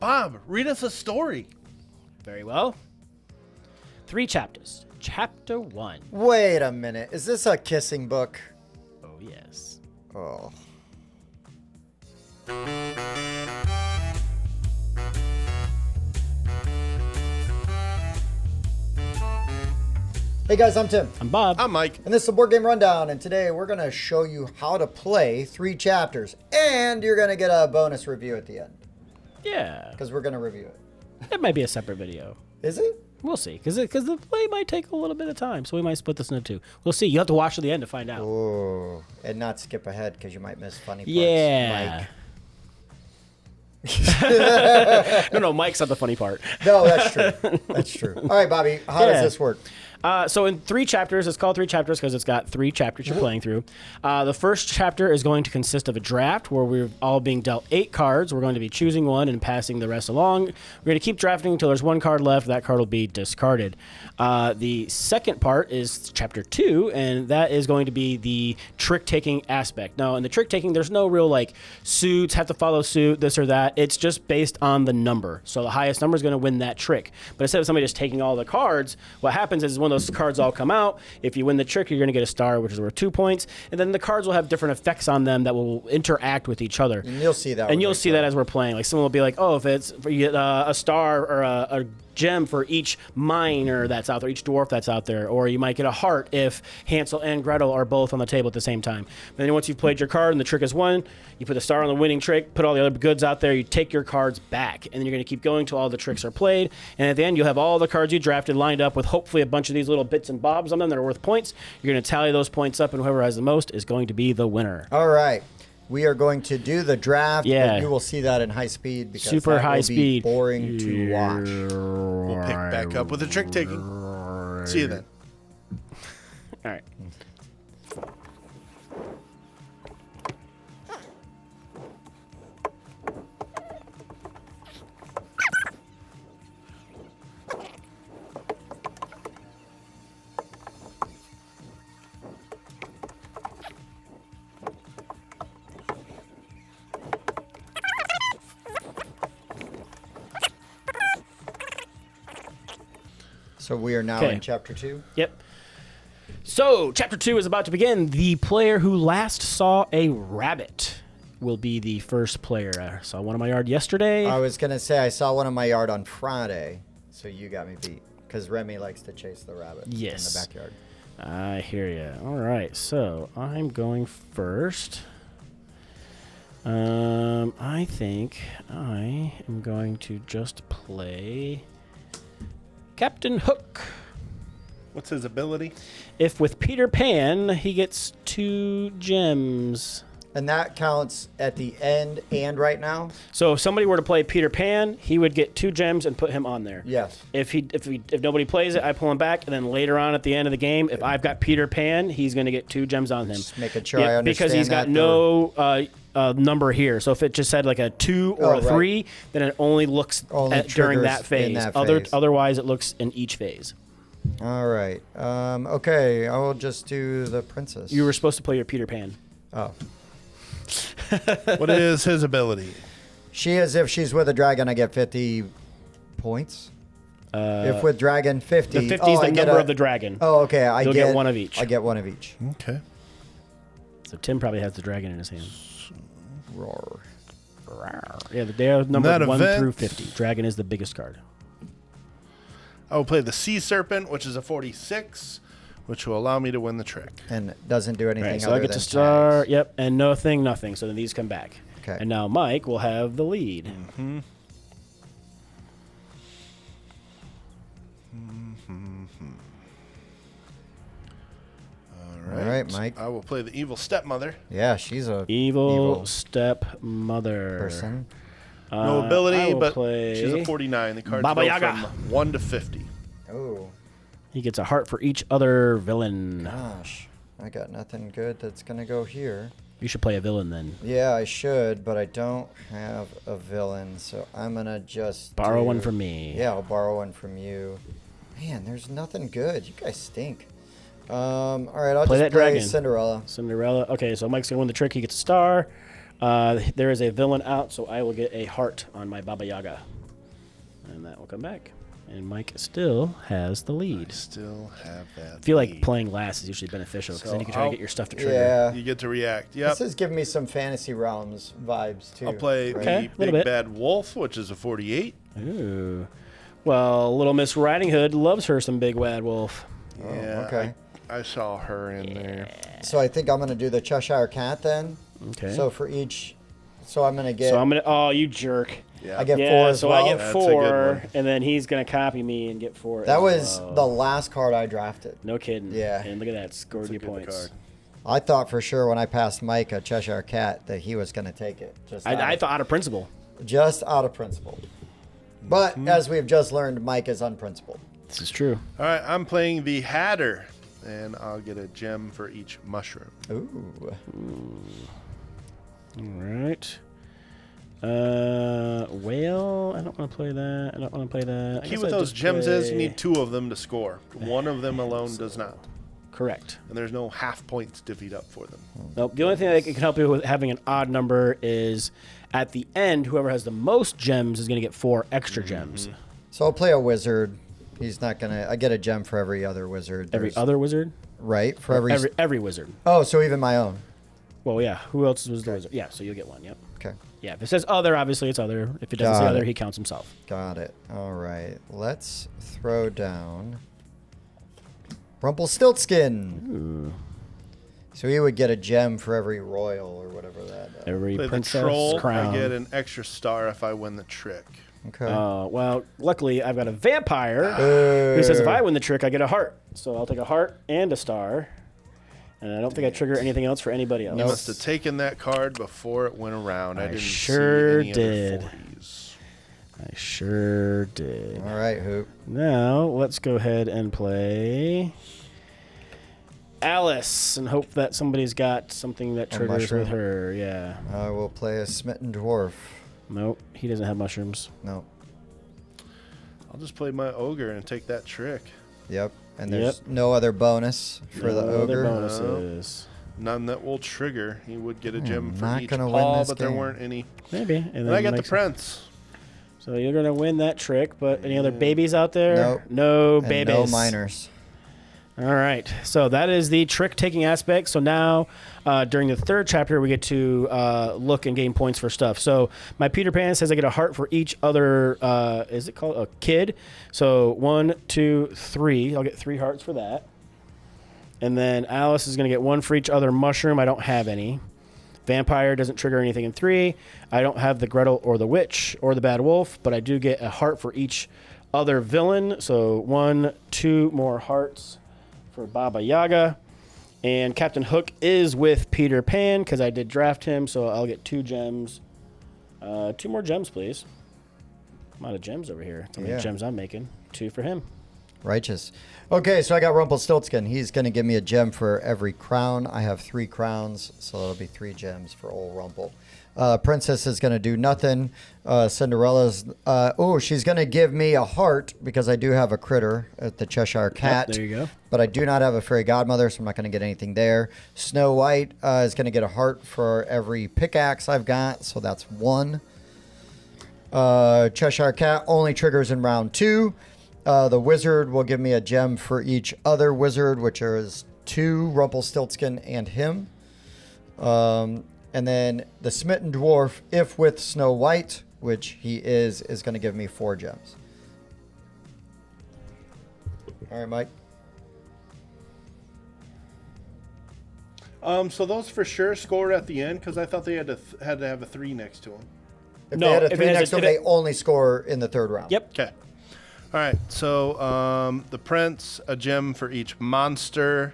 Bob, read us a story. Very well. 3 chapters. Chapter 1. Wait a minute. Is this a kissing book? Oh, yes. Oh. Hey guys, I'm Tim. I'm Bob. I'm Mike. And this is a Board Game Rundown, and today we're going to show you how to play 3 chapters. And you're going to get a bonus review at the end. Yeah. Because we're going to review it. It might be a separate video. Is it? We'll see. Because the play might take a little bit of time, so we might split this into 2. We'll see. You have to watch to the end to find out. Oh, and not skip ahead because you might miss funny parts. Yeah. Mike. No, Mike's not the funny part. No, that's true. That's true. All right, Bobby, how does this work? So in 3 chapters, it's called 3 chapters because it's got 3 chapters you're playing through. The first chapter is going to consist of a draft where we're all being dealt 8 cards. We're going to be choosing one and passing the rest along. We're going to keep drafting until there's 1 card left. That card will be discarded. The second part is chapter 2, and that is going to be the trick-taking aspect. Now, in the trick-taking, there's no real, like, suits, have to follow suit, this or that. It's just based on the number. So the highest number is going to win that trick. But instead of somebody just taking all the cards, what happens is when those cards all come out, if you win the trick, you're going to get a star, which is worth 2 points. And then the cards will have different effects on them that will interact with each other. And you'll see that. And you'll see that as we're playing. Like someone will be like, oh, if you get a star or a gem for each miner that's out there, each dwarf that's out there, or you might get a heart if Hansel and Gretel are both on the table at the same time. But then once you've played your card and the trick is won, you put the star on the winning trick, put all the other goods out there, you take your cards back, and then you're going to keep going till all the tricks are played. And at the end, you'll have all the cards you drafted lined up with hopefully a bunch of these little bits and bobs on them that are worth points. You're going to tally those points up, and whoever has the most is going to be the winner. All right. We are going to do the draft. Yeah. And you will see that in high speed because Super that high will speed. be boring to watch. We'll pick back up with the trick taking. See you then. All right. So we are now Okay. in chapter 2. Yep. So, chapter 2 is about to begin. The player who last saw a rabbit will be the first player. I saw one in my yard yesterday. I was going to say I saw one in my yard on Friday, so you got me beat because Remy likes to chase the rabbit in Yes. the backyard. I hear you. All right, so I'm going first. I think I am going to just play Captain Hook. What's his ability? If with Peter Pan, he gets 2 gems. And that counts at the end and right now? So if somebody were to play Peter Pan, he would get 2 gems and put him on there. Yes. If nobody plays it, I pull him back, and then later on at the end of the game, if I've got Peter Pan, he's going to get 2 gems on him. Just making sure I understand because he's got that, no number here. So if it just said like a 2 or a 3, then it only looks during triggers that phase. in that phase. Otherwise, it looks in each phase. All right. Okay, I will just do the princess. You were supposed to play your Peter Pan. Oh. What is his ability? She is, if she's with a dragon, I get 50 points. If with dragon, 50. The 50 is the number of the dragon. Oh, okay. You'll get 1 of each. I get 1 of each. Okay. So Tim probably has the dragon in his hand. Roar. Yeah, they are numbered 1 event, through 50. Dragon is the biggest card. I will play the sea serpent, which is a 46, which will allow me to win the trick. And doesn't do anything Right, so other I get than to start. tags. Yep, and nothing. So then these come back. Okay. And now Mike will have the lead. Mm-hmm. All right, Mike. I will play the evil stepmother. Yeah, she's a Evil stepmother. person. No I ability, will but play she's a 49. The cards Baba go Yaga. from 1 to 50. Oh, He gets a heart for each other villain. gosh. I got nothing good that's going to go here. You should play a villain then. Yeah, I should, but I don't have a villain, so I'm going to just Borrow one from me. Yeah, I'll borrow one from you. Man, there's nothing good. You guys stink. All right, I'll Play just that play dragon. Cinderella. Cinderella. Okay, so Mike's going to win the trick. He gets a star. There is a villain out, so I will get a heart on my Baba Yaga. And that will come back. And Mike still has the lead. Still have that. I feel like playing last is usually beneficial because So then you can try to get your stuff to trigger. Yeah. You get to react. Yep. This is giving me some Fantasy Realms vibes, too. I'll play right? Okay, the little Big bit. Bad Wolf, which is a 48. Ooh. Well, Little Miss Riding Hood loves her some Big Bad Wolf. Yeah, okay. I saw her in there. So I think I'm going to do the Cheshire Cat then. Okay. So for each... So I'm going to get... So I'm gonna. Oh, you jerk! Yeah. I get Yeah. 4 as So well. I get That's a good 4, one. and then he's gonna copy me and get 4. That as was well. the last card I drafted. No kidding. Yeah. And look at that, scored That's a you good points. card. I thought for sure when I passed Mike a Cheshire Cat that he was going to take it. I thought out of principle. Just out of principle. But as we've just learned, Mike is unprincipled. This is true. All right, I'm playing the Hatter, and I'll get a gem for each mushroom. Ooh. All right. Whale. I don't want to play that. I don't want to play that. I Key guess with I'd those just gems is you play- need 2 of them to score. One of them alone does not. Correct. And there's no half points divvied up for them. Nope. The only thing that can help you with having an odd number is at the end, whoever has the most gems is going to get 4 extra gems. So I'll play a wizard. He's not going to... I get a gem for every other wizard. Every There's- other wizard? Right? For Every wizard. Oh, so even my own. Well, yeah. Who else was the wizard? Yeah, so you'll get 1. Yep. Okay. Yeah, if it says other, obviously it's other. If it doesn't say Got other, it. he counts himself. Got it. All right. Let's throw down Rumpelstiltskin. So he would get a gem for every royal or whatever that. Every Play the princess troll, crown. I get an extra star if I win the trick. Okay. Well, luckily I've got a vampire Boo. who says if I win the trick, I get a heart. So I'll take a heart and a star. And I don't think I trigger anything else for anybody else. You must have taken that card before it went around. I didn't sure see any did. other 40s. I sure did. All right, Hoop. Now, let's go ahead and play Alice and hope that somebody's got something that A triggers mushroom? with her. Yeah. I will play a smitten dwarf. Nope, he doesn't have mushrooms. No. I'll just play my ogre and take that trick. Yep. And there's no other bonus for the No other ogre. bonuses. None that will trigger. He would get a gem for not each gonna win paw, this but there game. weren't any. Maybe. And And then I got the makes- prince. So you're gonna win that trick, but any other babies out there? Nope. No And babies. no minors. All right. So that is the trick taking aspect. So now, during the 3rd chapter, we get to look and gain points for stuff. So my Peter Pan says I get a heart for each other. Is it called a kid? So 1, 2, 3. I'll get 3 hearts for that. And then Alice is going to get 1 for each other mushroom. I don't have any. Vampire doesn't trigger anything in 3. I don't have the Gretel or the Witch or the Bad Wolf, but I do get a heart for each other villain. So 1, 2 more hearts for Baba Yaga. And Captain Hook is with Peter Pan because I did draft him, so I'll get 2 gems. 2 more gems, please. I'm out of gems over here. How many Yeah. gems I'm making? 2 for him. Righteous. Okay, so I got Rumpelstiltskin. He's going to give me a gem for every crown. I have 3 crowns, so that'll be 3 gems for old Rumple. Princess is going to do nothing. Cinderella's... she's going to give me a heart because I do have a critter at the Cheshire Cat. there you go. But I do not have a fairy godmother, so I'm not going to get anything there. Snow White is going to get a heart for every pickaxe I've got, so that's 1. Cheshire Cat only triggers in round 2. The wizard will give me a gem for each other wizard, which is 2, Rumpelstiltskin and him. And then the smitten dwarf, if with Snow White, which he is going to give me 4 gems. All right, Mike. So those for sure scored at the end because I thought they had to have a 3 next to them. If No, they had a if 3 it has next a- to them, if they only score in the 3rd round. Yep. Okay. All right. So the prince, a gem for each monster.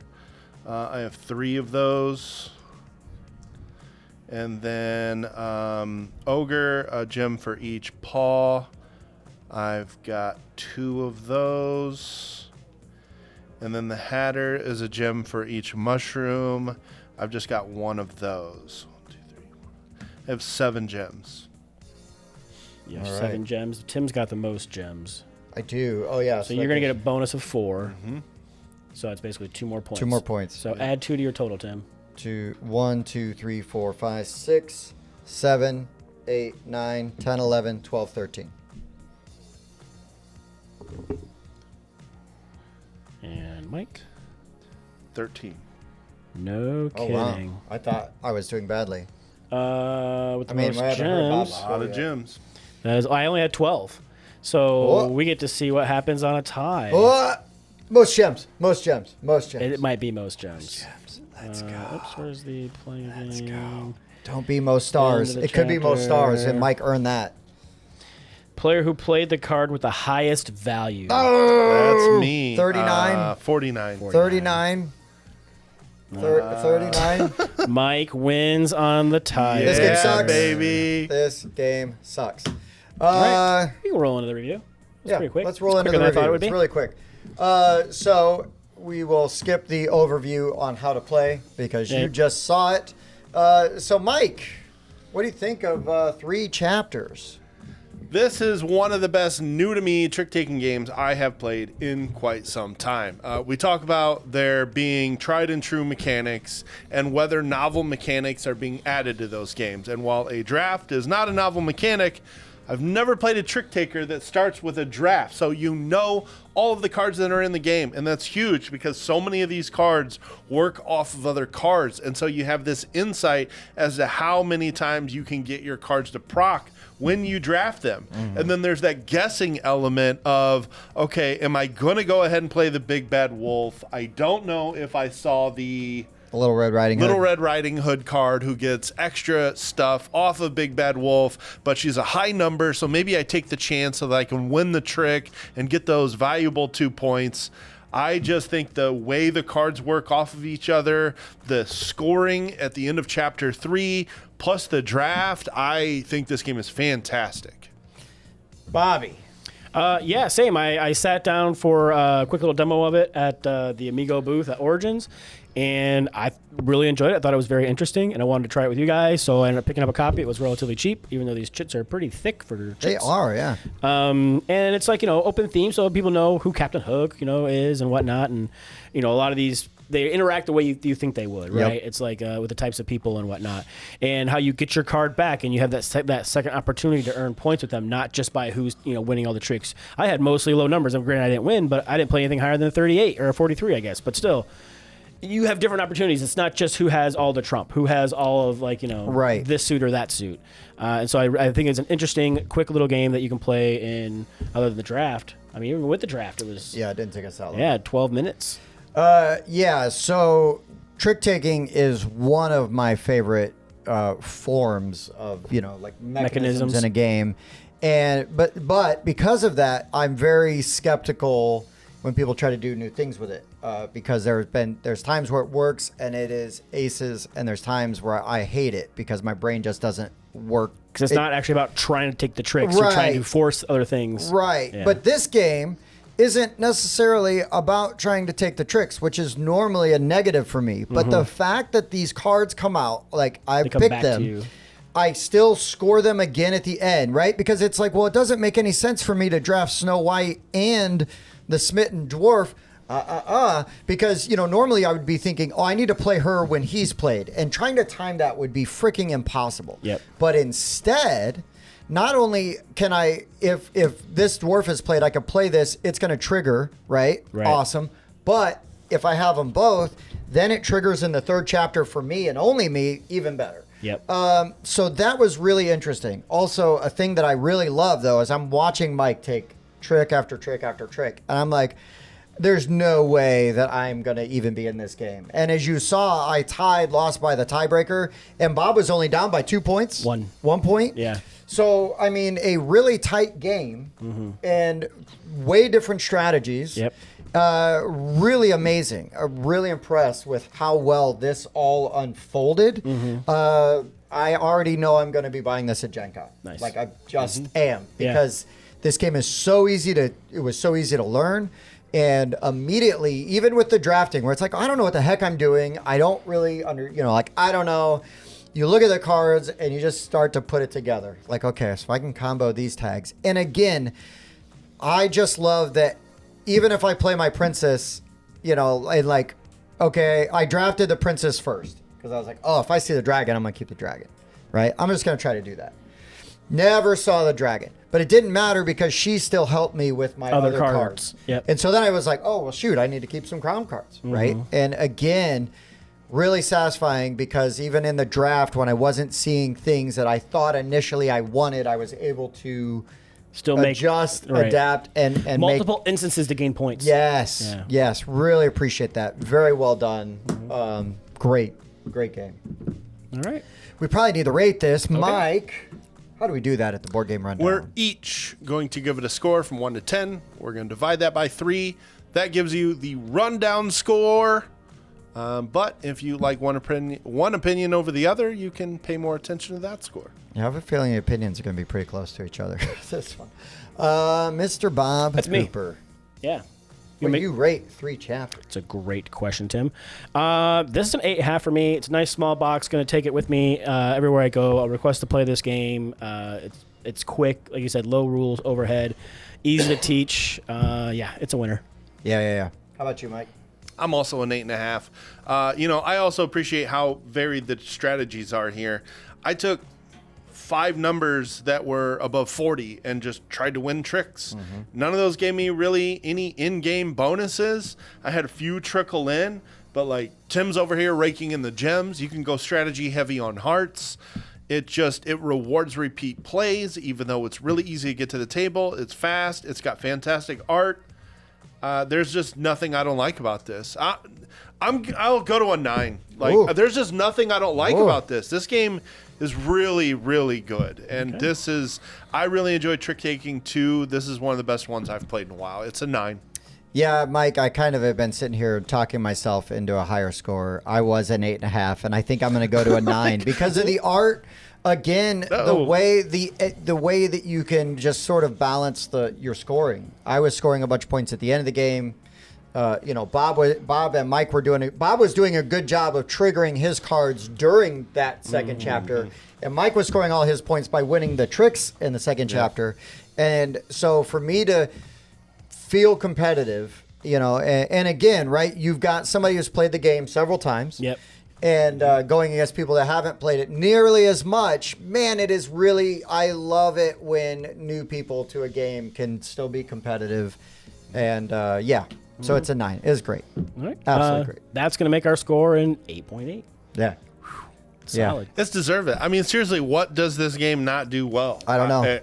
I have 3 of those. And then ogre, a gem for each paw. I've got 2 of those. And then the hatter is a gem for each mushroom. I've just got 1 of those. 1, 2, 3, 4. I have 7 gems. You have All 7 right. gems. Tim's got the most gems. I do. Oh, yeah. So you're going to get a bonus of 4. Mm-hmm. So it's basically 2 more points. 2 more points. So add 2 to your total, Tim. 1, 2, 3, 4, 5, 6. 7, 8, 9, 10, 11, 12, 13. And Mike? 13. No Oh, kidding. wow. I thought I was doing badly. With the I mean, most I haven't heard about gems. A lot of gems. That is, I only had 12. So Oh. we get to see what happens on a tie. Oh, most gems. Most gems. Most gems. It might be most gems. Let's go. Oops, where's the playing Let's game? go. Don't be most stars. End of the It could be most stars, and chapter. Mike earned that. Player who played the card with the highest value. Oh, That's me. 39. 49. 39. 39. Mike wins on the tie. This game Yeah, sucks. baby. This game sucks. Right. We can roll into the review. It's Yeah, pretty quick. let's roll It's into quicker the than I thought review. it would It's be. really quick. So we will skip the overview on how to play because Yeah. you just saw it. So Mike, what do you think of 3 chapters? This is one of the best new to me trick-taking games I have played in quite some time. We talk about there being tried and true mechanics and whether novel mechanics are being added to those games. And while a draft is not a novel mechanic, I've never played a trick taker that starts with a draft. So you know all of the cards that are in the game. And that's huge because so many of these cards work off of other cards. And so you have this insight as to how many times you can get your cards to proc when you draft them. And then there's that guessing element of, okay, am I going to go ahead and play the big bad wolf? I don't know if I saw the Little Red Riding Hood. Little Red Riding Hood card who gets extra stuff off of Big Bad Wolf, but she's a high number, so maybe I take the chance so that I can win the trick and get those valuable 2 points. I just think the way the cards work off of each other, the scoring at the end of chapter 3, plus the draft, I think this game is fantastic. Bobby. Yeah, same. I sat down for a quick little demo of it at the Amigo booth at Origins, and I really enjoyed it. I thought it was very interesting, and I wanted to try it with you guys, so I ended up picking up a copy. It was relatively cheap, even though these chits are pretty thick for chits. They are, yeah. And it's like, open theme, so people know who Captain Hook, is and whatnot. And, a lot of these, they interact the way you think they would, right? Yep. It's like with the types of people and whatnot. And how you get your card back, and you have that second opportunity to earn points with them, not just by who's, winning all the tricks. I had mostly low numbers. I'm granted I didn't win, but I didn't play anything higher than a 38 or a 43, I guess. But still, you have different opportunities. It's not just who has all the trump, who has all of Right. this suit or that suit. And so I think it's an interesting, quick little game that you can play in other than the draft. I mean, even with the draft, it was Yeah, it didn't take us that long. yeah 12 minutes. Yeah, so trick taking is one of my favorite forms of, like mechanisms in a game. And but because of that, I'm very skeptical when people try to do new things with it. Because there's times where it works and it is aces, and there's times where I hate it because my brain just doesn't work. Because it's not actually about trying to take the tricks. You're trying to Right. force other things. Right. Yeah. But this game isn't necessarily about trying to take the tricks, which is normally a negative for me. But the fact that these cards come out, like I've They come picked back to them, you. I still score them again at the end, right? Because it's like, well, it doesn't make any sense for me to draft Snow White and the Smitten Dwarf. Because, normally I would be thinking, oh, I need to play her when he's played. And trying to time that would be freaking impossible. Yep. But instead, not only can I, if this dwarf is played, I can play this, it's going to trigger, right? Right. Awesome. But if I have them both, then it triggers in the 3rd chapter for me and only me, even better. Yep. So that was really interesting. Also, a thing that I really love, though, is I'm watching Mike take trick after trick after trick. And I'm like, there's no way that I'm going to even be in this game. And as you saw, I lost by the tiebreaker, and Bob was only down by 2 points. 1 point? Yeah. So, I mean, a really tight game and way different strategies. Yep. Really amazing. Really impressed with how well this all unfolded. I already know I'm going to be buying this at Gen Con. Nice. Like, I just am. Yeah. Because this game is so easy to learn. And immediately, even with the drafting, where it's like, I don't know what the heck I'm doing. I don't really I don't know. You look at the cards and you just start to put it together. Like, okay, so I can combo these tags. And again, I just love that even if I play my princess, and okay, I drafted the princess first. Because I was like, oh, if I see the dragon, I'm going to keep the dragon. right? I'm just going to try to do that. Never saw the dragon. But it didn't matter because she still helped me with my other cards. Yep. And so then I was like, oh, well, shoot, I need to keep some crown cards, right? And again, really satisfying because even in the draft, when I wasn't seeing things that I thought initially I wanted, I was able to Still adjust, adapt, and multiple instances to gain points. Yes, Yeah. yes, really appreciate that. Very well done. Great game. All right. We probably need to rate this. Mike, how do we do that at the board game rundown? We're each going to give it a score from 1 to 10. We're going to divide that by 3. That gives you the rundown score. But if you like one opinion over the other, you can pay more attention to that score. I have a feeling the opinions are going to be pretty close to each other. This one. Mr. Bob That's me. Cooper. Yeah. You rate 3 chapters. It's a great question, Tim. This is an 8.5 for me. It's a nice small box. Going to take it with me everywhere I go. I'll request to play this game. It's quick, like you said, low rules, overhead, easy to teach. Yeah, it's a winner. Yeah. How about you, Mike? I'm also an 8.5. I also appreciate how varied the strategies are here. I took 5 numbers that were above 40 and just tried to win tricks. None of those gave me really any in-game bonuses. I had a few trickle in, but like Tim's over here raking in the gems. You can go strategy heavy on hearts. It rewards repeat plays, even though it's really easy to get to the table. It's fast. It's got fantastic art. There's just nothing I don't like about this. I'll go to a 9. There's just nothing I don't like about this. This game is really, really good. And I really enjoyed Trick Taking 2. This is one of the best ones I've played in a while. It's a 9. Yeah, Mike, I kind of have been sitting here talking myself into a higher score. I was an 8.5, and I think I'm going to go to a 9 because of the art. Again, the way that you can just sort of balance your scoring. I was scoring a bunch of points at the end of the game. Bob and Mike were doing it. Bob was doing a good job of triggering his cards during that second chapter, and Mike was scoring all his points by winning the tricks in the second chapter. And so for me to feel competitive, and again, right, you've got somebody who's played the game several times. Yep. And going against people that haven't played it nearly as much, man, it is really, I love it when new people to a game can still be competitive. And so it's a 9. It is great. All right. Absolutely great. That's going to make our score an 8.8. Yeah. Solid. Let's deserve it. I mean, seriously, what does this game not do well? I don't know.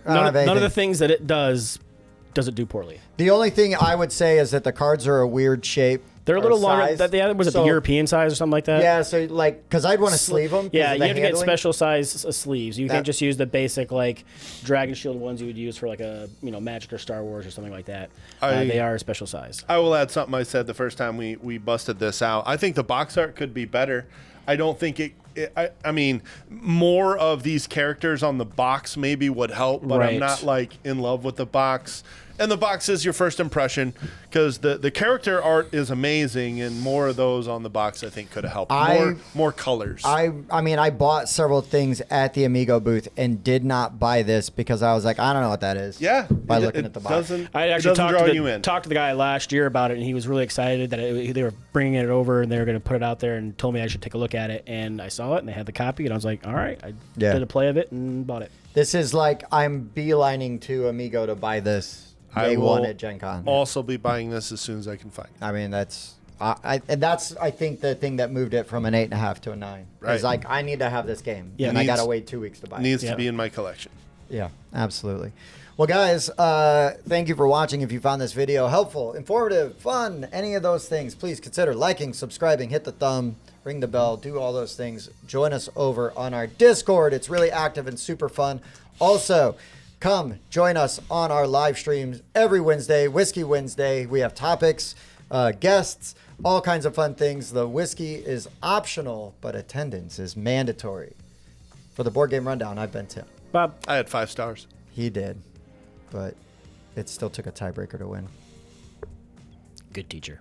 None of the things that it does it do poorly. The only thing I would say is that the cards are a weird shape. They're a little longer. Was it the European size or something like that? Yeah, so because I'd want to sleeve them. Yeah, you have to get special size sleeves. You can't just use the basic Dragon Shield ones you would use for Magic or Star Wars or something like that. They are a special size. I will add something I said the first time we busted this out. I think the box art could be better. I don't think I mean, more of these characters on the box maybe would help, but I'm not in love with the box. And the box is your first impression because the character art is amazing, and more of those on the box I think could have helped. More colors. I mean, I bought several things at the Amigo booth and did not buy this because I was like, I don't know what that is. Yeah, by looking at the box. I actually talked to the guy last year about it, and he was really excited that they were bringing it over and they were going to put it out there, and told me I should take a look at it. And I saw it, and they had the copy, and I was like, all right, I did a play of it and bought it. This is like I'm beelining to Amigo to buy this. Day one at Gen Con. Also be buying this as soon as I can find it. I mean, that's I think the thing that moved it from an 8.5 to a 9. Right. Is like I need to have this game, Yeah, and I gotta wait 2 weeks to buy it. Needs to be in my collection. Yeah, absolutely. Well, guys, thank you for watching. If you found this video helpful, informative, fun, any of those things, please consider liking, subscribing, hit the thumb, ring the bell, do all those things. Join us over on our Discord. It's really active and super fun. Also, come join us on our live streams every Wednesday, Whiskey Wednesday. We have topics, guests, all kinds of fun things. The whiskey is optional, but attendance is mandatory. For the Board Game Rundown, I've been Tim. Bob. I had 5 stars. He did, but it still took a tiebreaker to win. Good teacher.